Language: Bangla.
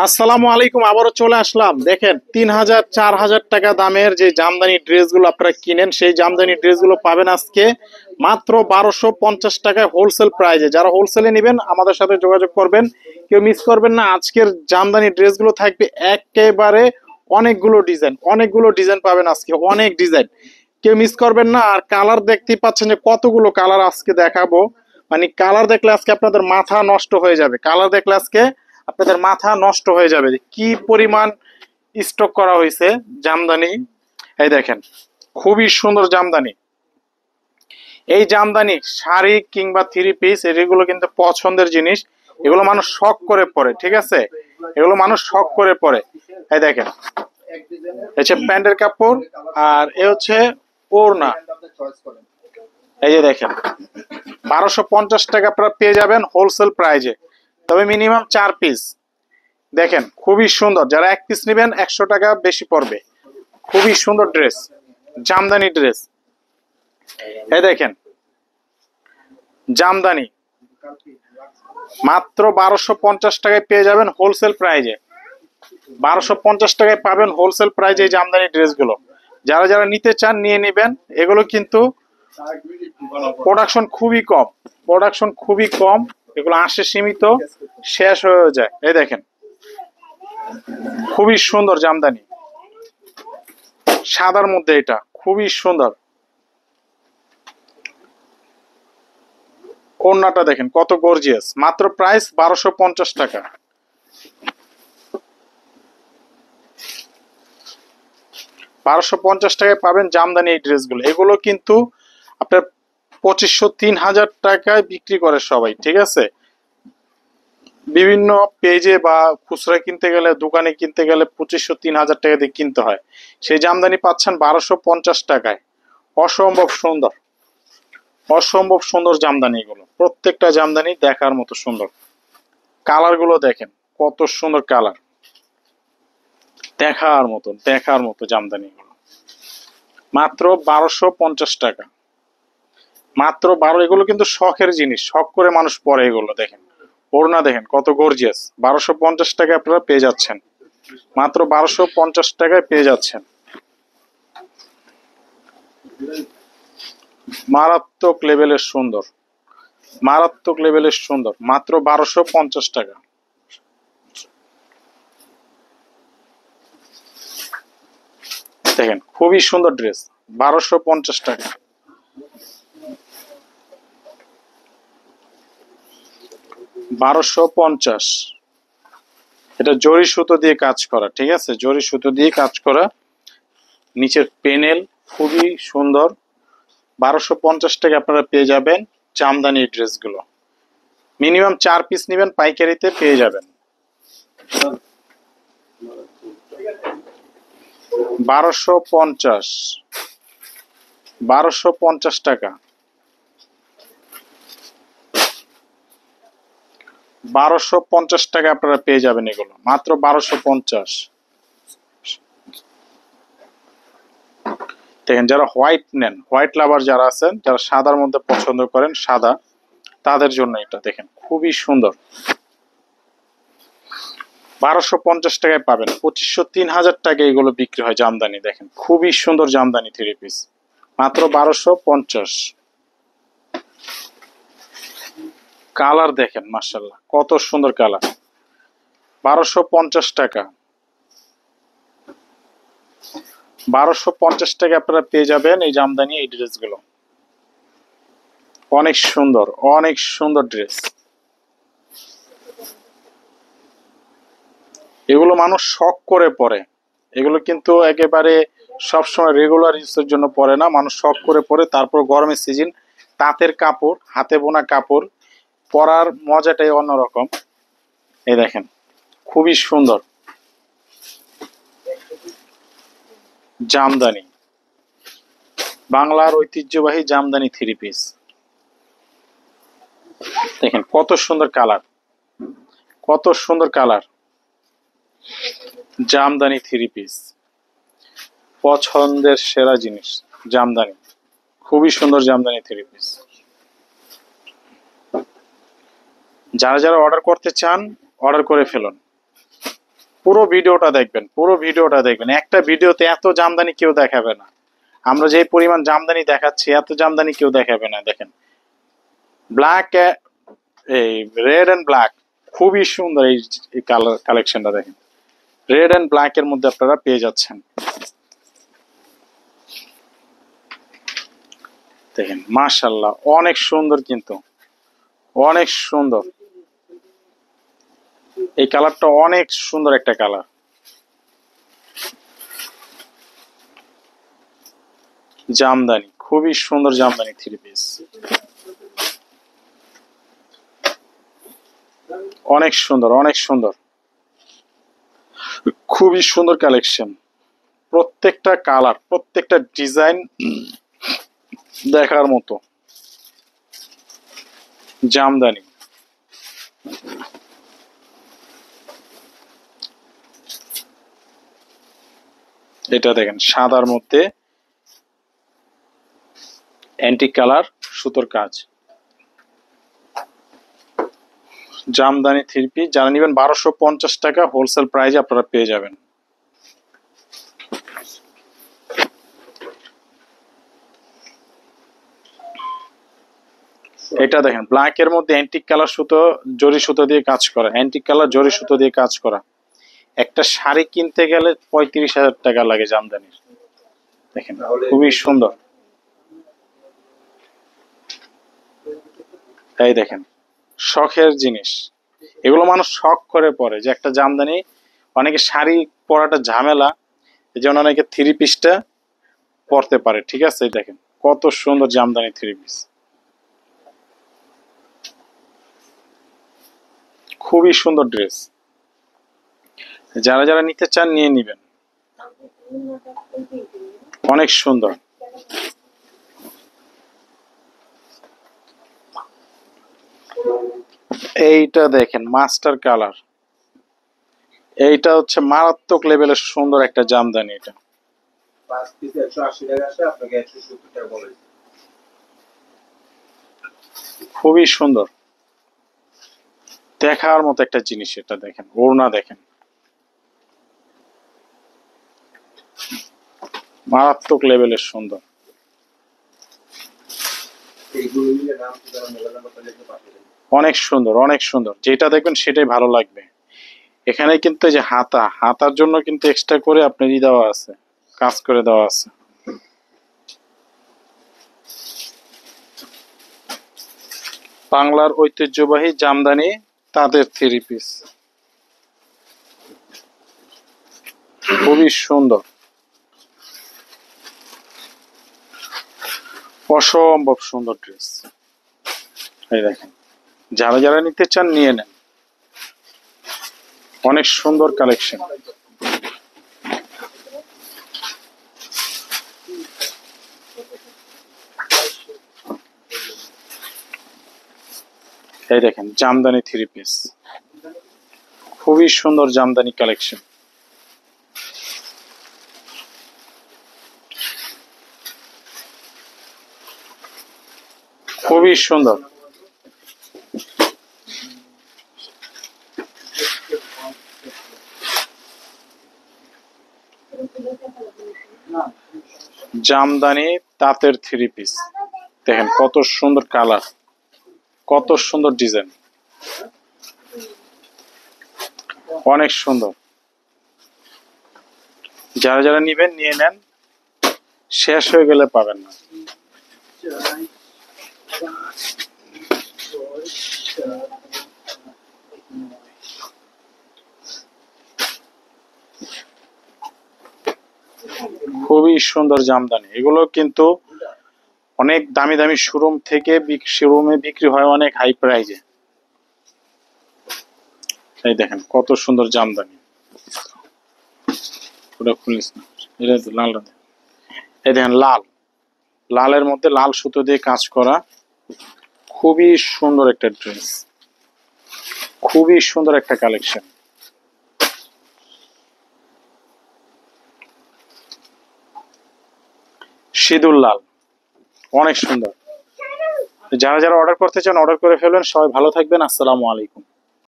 আসসালামু আলাইকুম, আবারও চলে আসলাম। দেখেন 3000 4000 টাকা দামের যে জামদানি ড্রেসগুলো আপনারা কিনেন, সেই জামদানি ড্রেসগুলো পাবেন আজকে মাত্র 1250 টাকায় হোলসেল প্রাইজে। যারা হোলসেলে নেবেন আমাদের সাথে যোগাযোগ করবেন, কেউ মিস করবেন না। আজকের জামদানি ড্রেসগুলো থাকবে একেবারে অনেকগুলো ডিজাইন পাবেন আজকে, অনেক ডিজাইন, কেউ মিস করবেন না। আর কালার দেখতেই পাচ্ছেন যে কতগুলো কালার আজকে দেখাবো, মানে কালার দেখলে আজকে আপনাদের মাথা নষ্ট হয়ে যাবে। কালার দেখলে আজকে আপনাদের মাথা নষ্ট হয়ে যাবে যে কি পরিমাণ স্টক করা হয়েছে জামদানি। এই দেখেন, খুবই সুন্দর জামদানি। এই জামদানি শাড়ি কিংবা থ্রি পিস এগুলো কিন্তু পছন্দের জিনিস। এগুলো মানুষ শখ করে পরে, ঠিক আছে, এগুলো মানুষ শখ করে পরে। এই দেখেন, হচ্ছে প্যান্টের কাপড়, আর এ হচ্ছে ওড়না। এই যে দেখেন, 1250 টাকা আপনারা পেয়ে যাবেন হোলসেল প্রাইজে, তবে মিনিমাম 4 পিস। দেখেন খুবই সুন্দর, যারা 1 পিস নেবেন 100 টাকা বেশি পড়বে। খুবই সুন্দর ড্রেস, জামদানি ড্রেস। এই দেখেন জামদানি মাত্র 1250 টাকায় পেয়ে যাবেন হোলসেল প্রাইজে। 1250 টাকায় পাবেন হোলসেল প্রাইজে এই জামদানি ড্রেসগুলো। যারা যারা নিতে চান নিয়ে নেবেন। এগুলো কিন্তু প্রোডাকশন খুবই কম, এগুলো আসে সীমিত, শেষ হয়ে যায়। এই দেখেন খুবই সুন্দর জামদানি, সাদার মধ্যে, এটা খুবই সুন্দর। ওড়নাটা দেখেন কত গর্জিয়াস, মাত্র প্রাইস 1250 টাকা। 1250 টাকায় পাবেন জামদানি এই ড্রেসগুলো। এগুলো কিন্তু আপনার 2500 3000 টাকায় বিক্রি করে সবাই, ঠিক আছে। বিভিন্ন পেজে বা খুচরা কিনতে গেলে, দোকানে কিনতে গেলে 2500 3000 টাকা দিয়ে কিনতে হয়। সেই জামদানি পাচ্ছেন 1250 টাকায়। অসম্ভব সুন্দর, অসম্ভব সুন্দর জামদানি এগুলো। প্রত্যেকটা জামদানি দেখার মতো সুন্দর। কালার গুলো দেখেন কত সুন্দর কালার, দেখার মতো জামদানি গুলো। মাত্র 1250 টাকা, মাত্র 12। এগুলো কিন্তু শখের জিনিস, শখ করে মানুষ পরে এগুলো। দেখেন ওড়না দেখেন কত গর্জিয়াস, 1250 টাকায় আপনারা পেয়ে যাচ্ছেন, মাত্র 1250 টাকায় পেয়ে যাচ্ছেন। মারাত্মক লেভেলের সুন্দর, মারাত্মক লেভেলের সুন্দর, মাত্র 1250 টাকা। দেখেন খুবই সুন্দর ড্রেস, 1250 টাকা। 1250, এটা জরি সুতো দিয়ে কাজ করা, ঠিক আছে, জরি সুতো দিয়ে কাজ করা, নিচের পেনেল খুবই সুন্দর। 1250 টাকা আপনারা পেয়ে যাবেন জামদানি ড্রেসগুলো। মিনিমাম 4 পিস নেবেন, পাইকারিতে পেয়ে যাবেন। 1250, 1250 টাকা, 1250 টাকা আপনারা পেয়ে যাবেন এগুলো, মাত্র 1250। দেখেন যারা হোয়াইট নেন, হোয়াইট লাভার যারা আছেন, যারা সাদার মধ্যে পছন্দ করেন, সাদা, তাদের জন্য এটা দেখেন খুবই সুন্দর। 1250 টাকায় পাবেন। 2500 3000 টাকা এগুলো বিক্রি হয় জামদানি। দেখেন খুবই সুন্দর জামদানি থ্রি পিস, মাত্র 1250। কালার দেখেন মাশাআল্লাহ কত সুন্দর কালার, 1250 টাকা। 1250 টাকা আপনারা পেয়ে যাবেন এই জামদানি এই ড্রেসগুলো। অনেক সুন্দর, অনেক সুন্দর ড্রেস। এগুলো মানুষ শখ করে পরে, এগুলো কিন্তু একেবারে সবসময় রেগুলার ইউজের জন্য পরে না, মানুষ শখ করে পরে। তারপর গরমের সিজন, তাঁতের কাপড়, হাতে বোনা কাপড়, পরার মজাটাই অন্যরকম। এই দেখেন খুবই সুন্দর জামদানি, বাংলার ঐতিহ্যবাহী জামদানি থ্রি পিস। দেখেন কত সুন্দর কালার, কত সুন্দর কালার, জামদানি থ্রি পিস পছন্দের সেরা জিনিস জামদানি। খুবই সুন্দর জামদানি থ্রি পিস। যারা যারা অর্ডার করতে চান অর্ডার করে ফেলুন। পুরো ভিডিওটা দেখবেন, পুরো ভিডিওটা দেখবেন। একটা ভিডিওতে এত জামদানি কেউ দেখাবে না। আমরা যে পরিমাণ জামদানি দেখাচ্ছি এত জামদানি কেউ দেখাবে না। দেখেন ব্ল্যাক, এই রেড এন্ড ব্ল্যাক, খুবই সুন্দর এই কালার কালেকশনটা। দেখেন রেড এন্ড ব্ল্যাক এর মধ্যে আপনারা পেয়ে যাচ্ছেন। দেখেন মাশাআল্লাহ অনেক সুন্দর, কিন্তু অনেক সুন্দর। এই কালারটা অনেক সুন্দর একটা কালার। জামদানি, খুবই সুন্দর জামদানি থ্রি পিস, অনেক সুন্দর, অনেক সুন্দর, খুবই সুন্দর কালেকশন। প্রত্যেকটা কালার, প্রত্যেকটা ডিজাইন দেখার মতো। জামদানি, এটা দেখেন সাদার মধ্যে অ্যান্টিক কালার সুতোর কাজ, জামদানি থ্রি পিস। যারা নেবেন 1250 টাকা হোলসেল প্রাইসে আপনারা পেয়ে যাবেন। এটা দেখেন ব্ল্যাক এর মধ্যে অ্যান্টিক কালার সুতো, জরি সুতো দিয়ে কাজ করা, অ্যান্টিক কালার জরি সুতো দিয়ে কাজ করা। একটা শাড়ি কিনতে গেলে 35,000 টাকা লাগে জামদানির। দেখেন খুবই সুন্দর। এই দেখেন শখের জিনিস, এগুলো মানুষ শখ করে পরে যে একটা জামদানি। অনেকে শাড়ি পরাটা ঝামেলা, এই জন্য অনেকে থ্রি পিসটা পরতে পারে। ঠিক আছে, দেখেন কত সুন্দর জামদানি থ্রি পিস, খুবই সুন্দর ড্রেস। যারা যারা নিতে চান নিয়ে নিবেন, অনেক সুন্দর। এইটা দেখেন মাস্টার কালার, এইটা হচ্ছে মারাত্মক লেভেলের সুন্দর একটা জামদানি। এটা 5 পিস 180 টাকা আসে, আপনাকে 170 টাকা বলে। খুবই সুন্দর, দেখার মতো একটা জিনিস। এটা দেখেন ওড়না, দেখেন মারাত্মক লেভেলের সুন্দর। এইগুলো নিলে নাম ঠিকানা মোবাইল নাম্বারটা লিখে পাঠিয়ে দেন। অনেক সুন্দর, অনেক সুন্দর, যেটা দেখবেন সেটাই ভালো লাগবে। এখানে কিন্তু এই যে হাতা, হাতার জন্য কিন্তু এক্সট্রা করে আপনার দেওয়া আছে, কাজ করে দেওয়া আছে। বাংলার ঐতিহ্যবাহী জামদানি তাঁতের থ্রি পিস, খুবই সুন্দর, অসম্ভব সুন্দর ড্রেস। এই দেখেন যারা যারা নিতে চান নিয়ে নেন, অনেক সুন্দর কালেকশন। এই দেখেন জামদানি থ্রি পিস, খুবই সুন্দর জামদানি কালেকশন। খুবই সুন্দর, জামদানি তাঁতের থ্রি পিস। দেখেন কত সুন্দর কালার, কত সুন্দর ডিজাইন, অনেক সুন্দর। যারা যারা নিবেন নিয়ে নেন, শেষ হয়ে গেলে পাবেন না। খুবই সুন্দর জামদানি। এগুলো কিন্তু অনেক দামি দামি শোরুম থেকে, শোরুমে বিক্রি হয় অনেক হাই প্রাইজে। এই দেখেন কত সুন্দর জামদানি। ওটা খুলিস না, এটা লাল। এই দেখেন লাল, লালের মধ্যে লাল সুতো দিয়ে কাজ করা, খুবই সুন্দর একটা ড্রেস, খুবই সুন্দর একটা কালেকশন। সিঁদুর লাল, অনেক সুন্দর। যারা যারা অর্ডার করতে চান অর্ডার করে ফেলবেন। সবাই ভালো থাকবেন। আসসালামু আলাইকুম।